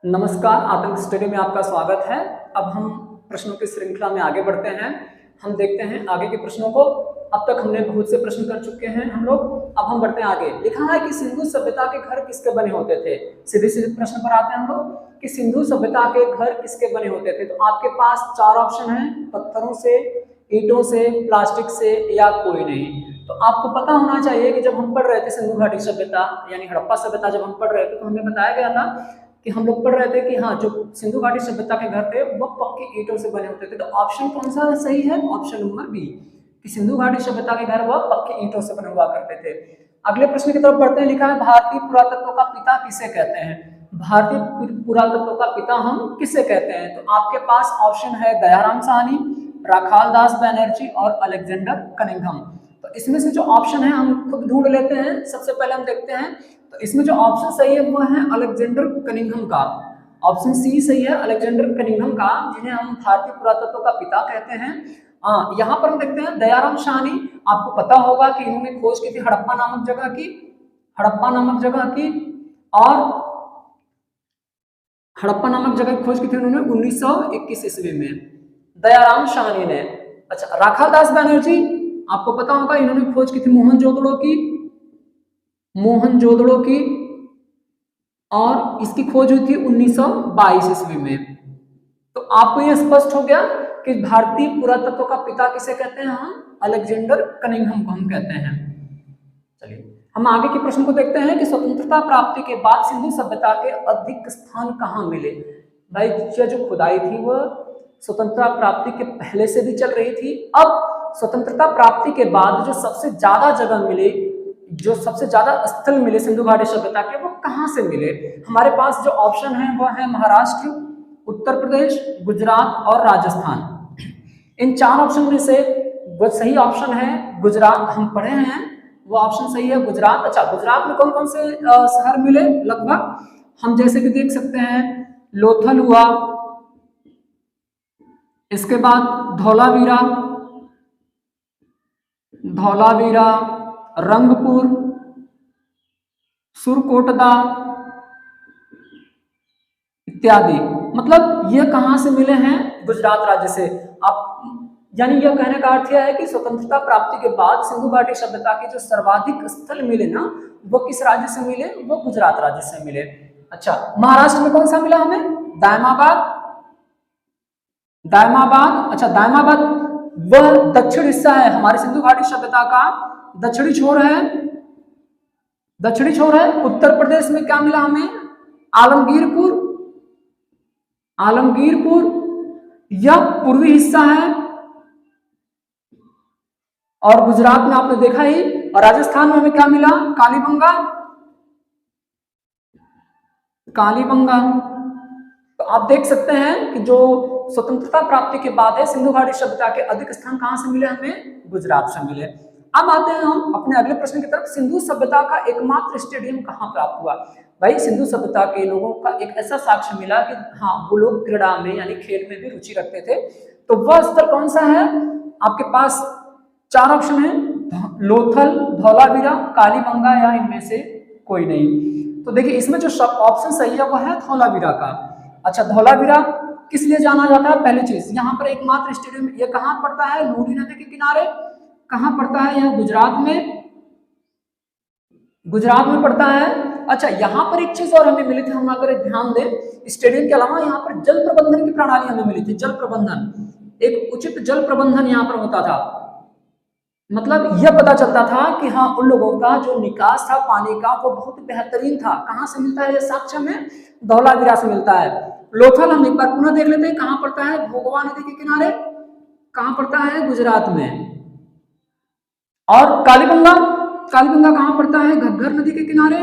नमस्कार, आतंक स्टडी में आपका स्वागत है। अब हम प्रश्नों की श्रृंखला में आगे बढ़ते हैं। हम देखते हैं आगे के प्रश्नों को। अब तक हमने बहुत से प्रश्न कर चुके हैं हम लोग। अब हम बढ़ते हैं आगे। लिखा है कि सिंधु सभ्यता के घर किसके बने होते थे। सीधे सीधे प्रश्न पर आते हैं हम लोग कि सिंधु सभ्यता के घर किसके बने होते थे। तो आपके पास चार ऑप्शन हैं, पत्थरों से, ईंटों से, प्लास्टिक से या कोई नहीं। तो आपको पता होना चाहिए कि जब हम पढ़ रहे थे सिंधु घाटी सभ्यता यानी हड़प्पा सभ्यता जब हम पढ़ रहे थे तो हमें बताया गया था कि हम लोग पढ़ रहे थे कि हाँ, जो सिंधु घाटी सभ्यता के घर थे वो पक्की ईंटों से बने होते थे। तो ऑप्शन कौन सा सही है? ऑप्शन नंबर बी, कि सिंधु घाटी सभ्यता के घर वह पक्की ईंटों से बने हुआ करते थे। अगले प्रश्न की तरफ बढ़ते हैं। लिखा है भारतीय पुरातत्व का पिता किसे कहते हैं। भारतीय पुरातत्व का पिता हम किसे कहते हैं। तो आपके पास ऑप्शन है दयाराम साहनी, राखाल दास बैनर्जी और अलेक्जेंडर कनिंघम। तो इसमें से जो ऑप्शन है हम खुद ढूंढ लेते हैं। सबसे पहले हम देखते हैं तो इसमें जो ऑप्शन सही है वो है अलेक्जेंडर कनिंघम का। ऑप्शन सी सही है, अलेक्जेंडर कनिंघम का, जिन्हें हम भारतीय पुरातत्व का पिता कहते हैं। यहाँ पर हम देखते हैं दयाराम साहनी। आपको पता होगा कि इन्होंने खोज की थी हड़प्पा नामक जगह की, हड़प्पा नामक जगह की, और हड़प्पा नामक जगह की खोज की थी उन्होंने 1921 ईस्वी में, दयाराम साहनी ने। अच्छा, राखाल दास बैनर्जी, आपको पता होगा इन्होंने खोज की थी मोहनजोदड़ो की, मोहनजोदड़ो की, और इसकी खोज हुई थी 1922 ईस्वी में। तो आपको यह स्पष्ट हो गया कि भारतीय पुरातत्व का पिता किसे कहते हैं। हम अलेक्जेंडर कनिंघम को हम कहते हैं। चलिए हम आगे के प्रश्न को देखते हैं कि स्वतंत्रता प्राप्ति के बाद सिंधु सभ्यता के अधिक स्थान कहाँ मिले। भाई यह जो खुदाई थी वह स्वतंत्रता प्राप्ति के पहले से भी चल रही थी। अब स्वतंत्रता प्राप्ति के बाद जो सबसे ज्यादा जगह मिले, जो सबसे ज्यादा स्थल मिले सिंधु घाटी सभ्यता के, वो कहाँ से मिले। हमारे पास जो ऑप्शन है वो है महाराष्ट्र, उत्तर प्रदेश, गुजरात और राजस्थान। इन चार ऑप्शन में से वो सही ऑप्शन है गुजरात। हम पढ़े हैं वो ऑप्शन सही है गुजरात। अच्छा, गुजरात में कौन कौन से शहर मिले लगभग, हम जैसे कि देख सकते हैं लोथल हुआ, इसके बाद धौलावीरा, धौलावीरा, रंगपुर, सुरकोटदा इत्यादि। मतलब ये कहां से मिले हैं? गुजरात राज्य से। आप यानी यह कहने का अर्थ यह है कि स्वतंत्रता प्राप्ति के बाद सिंधु घाटी सभ्यता के जो सर्वाधिक स्थल मिले ना, वो किस राज्य से मिले? वो गुजरात राज्य से मिले। अच्छा, महाराष्ट्र में कौन सा मिला हमें? दायमाबाद, दायमाबाद। अच्छा, दायमाबाद वह दक्षिण हिस्सा है हमारे सिंधु घाटी सभ्यता का, दक्षिणी छोर है, दक्षिणी छोर है। उत्तर प्रदेश में क्या मिला हमें? आलमगीरपुर, आलमगीरपुर यह पूर्वी हिस्सा है। और गुजरात में आपने देखा ही। और राजस्थान में हमें क्या मिला? कालीबंगा, कालीबंगा। तो आप देख सकते हैं कि जो स्वतंत्रता प्राप्ति के बाद है सिंधु घाटी सभ्यता के अधिक स्थान कहां से मिले हमें? गुजरात से मिले। अब आते हैं हम अपने अगले प्रश्न की तरफ। सिंधु सभ्यता का एकमात्र स्टेडियम कहां प्राप्त हुआ। भाई सिंधु सभ्यता के लोगों का एक ऐसा साक्ष्य मिला कि हाँ, वो लोग क्रीड़ा में यानी खेल में भी रुचि रखते थे। तो वह स्थल कौन सा है? आपके पास चार ऑप्शन है, लोथल, धौलावीरा, कालीबंगा या इनमें से कोई नहीं। तो देखिए इसमें जो ऑप्शन सही है वह है धौलावीरा का। अच्छा, धौलावीरा किस लिए जाना जाता है? पहली चीज, यहाँ पर एकमात्र स्टेडियम ये कहाँ पड़ता है? लूनी नदी के किनारे। कहाँ पड़ता है? यह गुजरात में, गुजरात में पड़ता है। अच्छा, यहाँ पर एक चीज और हमें मिली थी, हम अगर ध्यान दें, स्टेडियम के अलावा यहाँ पर जल प्रबंधन की प्रणाली हमें मिली थी। जल प्रबंधन, एक उचित जल प्रबंधन यहाँ पर होता था। मतलब यह पता चलता था कि हाँ, उन लोगों का जो निकास था पानी का वो बहुत बेहतरीन था। कहाँ से मिलता है? यह साक्ष्य में धौलावीरा से मिलता है। लोथल हम एक बार पुनः देख लेते हैं, कहाँ पड़ता है? भोगवा नदी के किनारे। कहाँ पड़ता है? गुजरात में। और कालीबंगा, कालीबंगा कहाँ पड़ता है? घग्घर नदी के किनारे,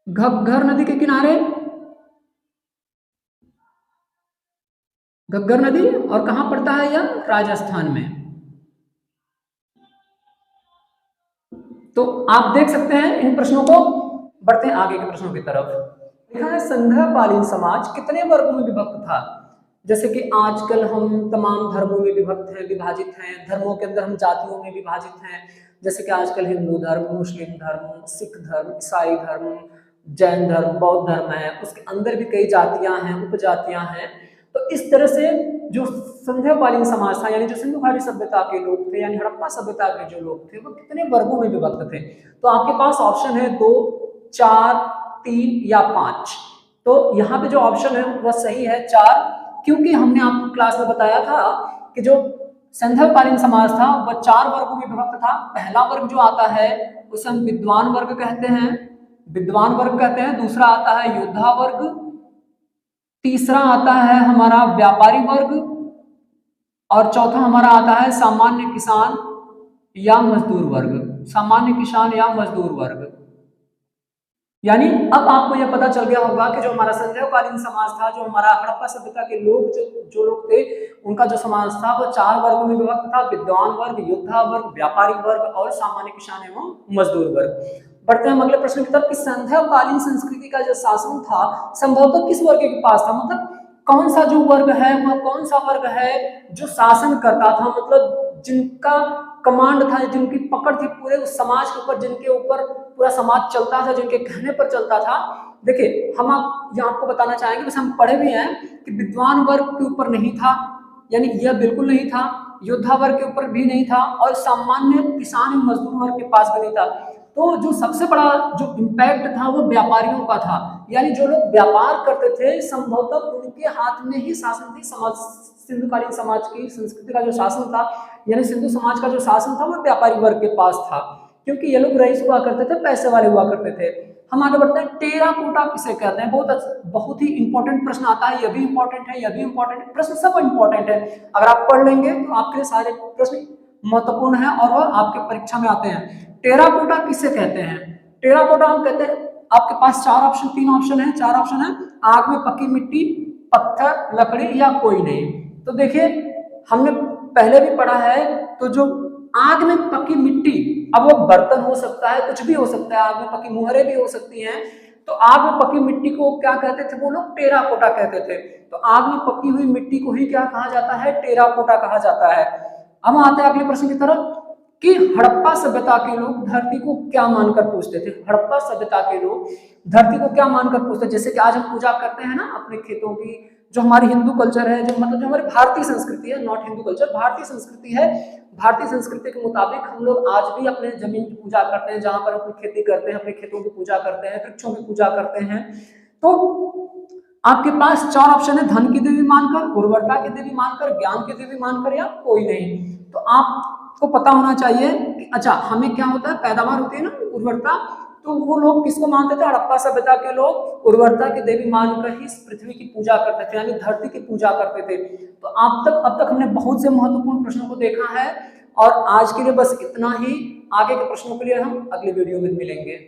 घग्घर नदी के किनारे, घग्घर नदी। और कहां पड़ता है यह? राजस्थान में। तो आप देख सकते हैं इन प्रश्नों को। बढ़ते हैं आगे के प्रश्नों की तरफ। लिखा है संध्याकालीन समाज कितने वर्गों में विभक्त था। जैसे कि आजकल हम तमाम धर्मों में विभक्त हैं, विभाजित हैं। धर्मों के अंदर हम जातियों में विभाजित हैं। जैसे कि आजकल हिंदू धर्म, मुस्लिम धर्म, सिख धर्म, ईसाई धर्म, जैन धर्म, बौद्ध धर्म है, उसके अंदर भी कई जातियां हैं, उपजातियां हैं। तो इस तरह से जो संध्याकालीन समाज था, यानी जो सिंधु घाटी सभ्यता के लोग थे, यानी हड़प्पा सभ्यता के जो लोग थे, वो कितने वर्गों में विभक्त थे? तो आपके पास ऑप्शन है 2, 4, 3 या 5। तो यहाँ पे जो ऑप्शन है वह सही है 4, क्योंकि हमने आपको क्लास में बताया था कि जो संध्याकालीन समाज था वह 4 वर्गों में विभक्त था। पहला वर्ग जो आता है उसे हम विद्वान वर्ग कहते हैं, विद्वान वर्ग कहते हैं। दूसरा आता है योद्धा वर्ग, तीसरा आता है हमारा व्यापारी वर्ग, और चौथा हमारा आता है सामान्य किसान या मजदूर वर्ग, सामान्य किसान या मजदूर वर्ग। यानी अब आपको यह पता चल गया होगा कि जो हमारा संध्याकालीन समाज था, जो हमारा हड़प्पा सभ्यता के लोग जो लोग थे, उनका जो समाज था वो 4 वर्गों में विभक्त था: विद्वान वर्ग, योद्धा वर्ग, व्यापारी वर्ग और सामान्य किसान एवं मजदूर वर्ग। बढ़ते हैं हम अगले प्रश्न की तरफ कि संध्याकालीन संस्कृति का जो शासन था संभवतः किस वर्ग के पास था? मतलब कौन सा जो वर्ग है वह कौन सा वर्ग है जो शासन करता था, मतलब जिनका कमांड था, जिनकी पकड़ थी पूरे उस समाज के ऊपर, जिनके ऊपर पूरा समाज चलता था, जिनके कहने पर चलता था। देखिए हम यहाँ आपको बताना चाहेंगे, बस हम पढ़े भी हैं कि विद्वान वर्ग के ऊपर नहीं था, यानी यह बिल्कुल नहीं था, योद्धा वर्ग के ऊपर भी नहीं था, और सामान्य किसान एवं मजदूर वर्ग के पास भी नहीं था। तो जो सबसे बड़ा जो इम्पैक्ट था वो व्यापारियों का था, यानी जो लोग व्यापार करते थे संभवतः उनके हाथ में ही शासन थी। समाज सिंधुकालीन समाज की संस्कृति का जो शासन था, यानी सिंधु समाज का जो शासन था वो व्यापारी वर्ग के पास था, क्योंकि ये लोग रईस हुआ करते थे, पैसे वाले हुआ करते थे। हम आगे बढ़ते हैं, टेराकोटा किसे कहते हैं? बहुत ही इंपॉर्टेंट प्रश्न आता है, यह भी इंपॉर्टेंट है, यह भी इंपॉर्टेंट है, प्रश्न सब इंपॉर्टेंट है। अगर आप पढ़ लेंगे तो आपके सारे प्रश्न महत्वपूर्ण है और वह आपके परीक्षा में आते हैं। टेराकोटा किसे कहते हैं? टेराकोटा हम कहते हैं, आपके पास 4 ऑप्शन, 3 ऑप्शन है, 4 ऑप्शन है: आग में पकी मिट्टी, पत्थर, लकड़ी या कोई नहीं। तो देखिए हमने पहले भी पढ़ा है, तो जो आग में पकी मिट्टी, अब वो बर्तन हो सकता है, कुछ भी हो सकता है, आग में पकी मुहरें भी हो सकती हैं। तो आग में पकी मिट्टी को क्या कहते थे वो लोग? टेराकोटा कहते थे। तो आग में पकी हुई मिट्टी को ही क्या कहा जाता है? टेराकोटा कहा जाता है। हम आते हैं अगले प्रश्न की तरफ कि हड़प्पा सभ्यता के लोग धरती को क्या मानकर पूजते थे? हड़प्पा सभ्यता के लोग धरती को क्या मानकर पूजते थे? जैसे कि आज हम पूजा करते हैं ना अपने खेतों की, जो हमारी हिंदू कल्चर है, जो मतलब जो हमारी भारतीय संस्कृति है, नॉट हिंदू कल्चर, भारतीय संस्कृति है, भारतीय संस्कृति के मुताबिक हम लोग आज भी अपने जमीन की पूजा करते हैं, जहां पर अपनी खेती करते हैं, अपने खेतों की पूजा करते हैं, वृक्षों की पूजा करते हैं। तो आपके पास 4 ऑप्शन है: धन की देवी मानकर, उर्वरता की देवी मानकर, ज्ञान की देवी मानकर या कोई नहीं। तो आपको पता होना चाहिए कि अच्छा हमें क्या होता है, पैदावार होती है ना, उर्वरता, तो वो लोग किसको मानते थे? हड़प्पा सभ्यता के लोग उर्वरता की देवी मानकर ही इस पृथ्वी की पूजा करते थे, यानी धरती की पूजा करते थे। तो अब तक हमने बहुत से महत्वपूर्ण प्रश्नों को देखा है, और आज के लिए बस इतना ही। आगे के प्रश्नों के लिए हम अगले वीडियो में मिलेंगे।